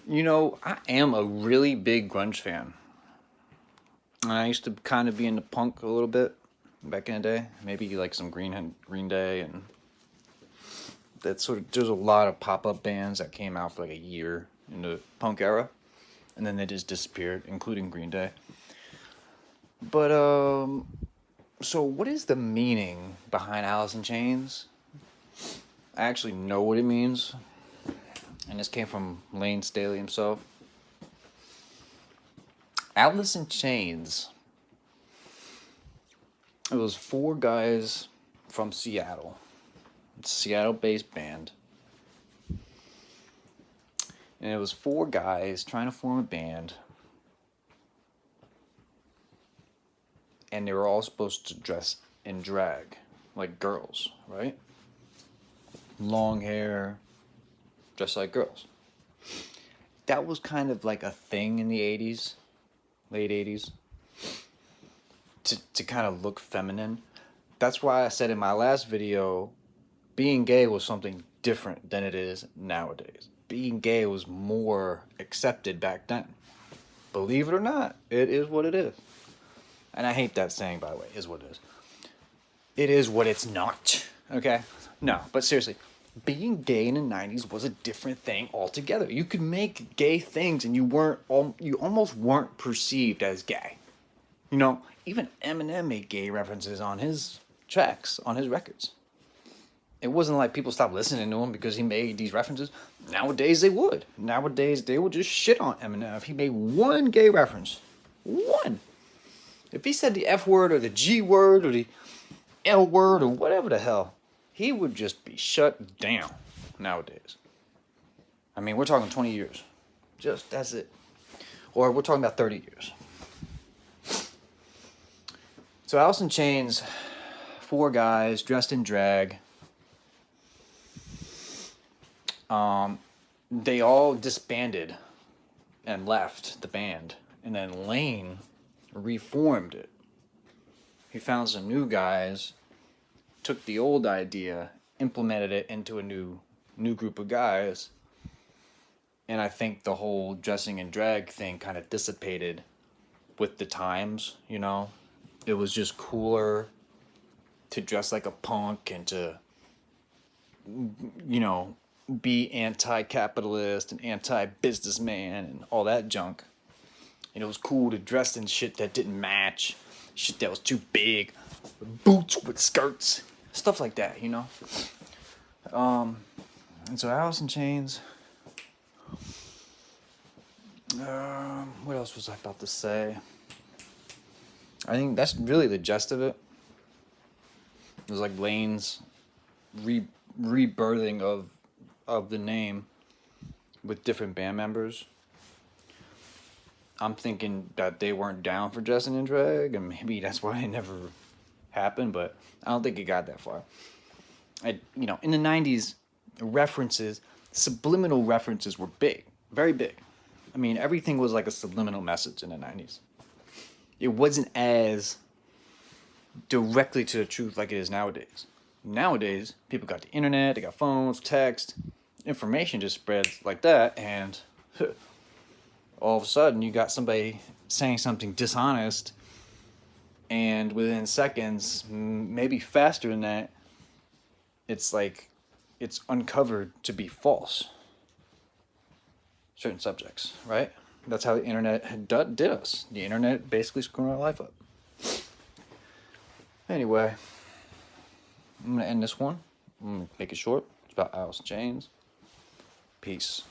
You know, I am a really big grunge fan. And I used to kind of be into punk a little bit back in the day. Maybe like some Green Day, and that sort of. There's a lot of pop up bands that came out for like a year in the punk era, and then they just disappeared, including Green Day. But so what is the meaning behind Alice in Chains? I actually know what it means, and this came from Lane Staley himself. Alice in Chains. It was 4 guys from Seattle. It's a Seattle-based band. And it was 4 guys trying to form a band. And they were all supposed to dress in drag, like girls, right? Long hair, dress like girls. That was kind of like a thing in the 80s, late 80s, to kind of look feminine. That's why I said in my last video, being gay was something different than it is nowadays. Being gay was more accepted back then. Believe it or not, it is what it is. And I hate that saying, by the way, is what it is. It is what it's not, okay? No, but seriously, being gay in the 90s was a different thing altogether. You could make gay things and you almost weren't perceived as gay. You know, even Eminem made gay references on his tracks, on his records. It wasn't like people stopped listening to him because he made these references. Nowadays they would. Nowadays they would just shit on Eminem if he made one gay reference. One. If he said the F word or the G word or the L word or whatever the hell, he would just be shut down nowadays. I mean, we're talking 20 years. Just, that's it. Or we're talking about 30 years. So Alice in Chains, 4 guys dressed in drag. They all disbanded and left the band. And then Lane reformed it. He found some new guys, took the old idea, implemented it into a new group of guys, and I think the whole dressing in drag thing kind of dissipated with the times, you know? It was just cooler to dress like a punk and to, you know, be anti-capitalist and anti-businessman and all that junk. And it was cool to dress in shit that didn't match, shit that was too big, boots with skirts, stuff like that, you know? And so Alice in Chains. What else was I about to say? I think that's really the gist of it. It was like Lane's rebirthing of the name with different band members. I'm thinking that they weren't down for dressing in drag, and maybe that's why it never happened, but I don't think it got that far. You know, in the 90s, references, subliminal references were big, very big. I mean, everything was like a subliminal message in the 90s. It wasn't as directly to the truth like it is nowadays. Nowadays, people got the internet, they got phones, text, information just spreads like that, and all of a sudden you got somebody saying something dishonest, and within seconds, maybe faster than that, it's like it's uncovered to be false. Certain subjects, right? That's how the internet did us. The internet basically screwed our life up. Anyway, I'm going to end this one. I'm going to make it short. It's about Alice in Chains. Peace.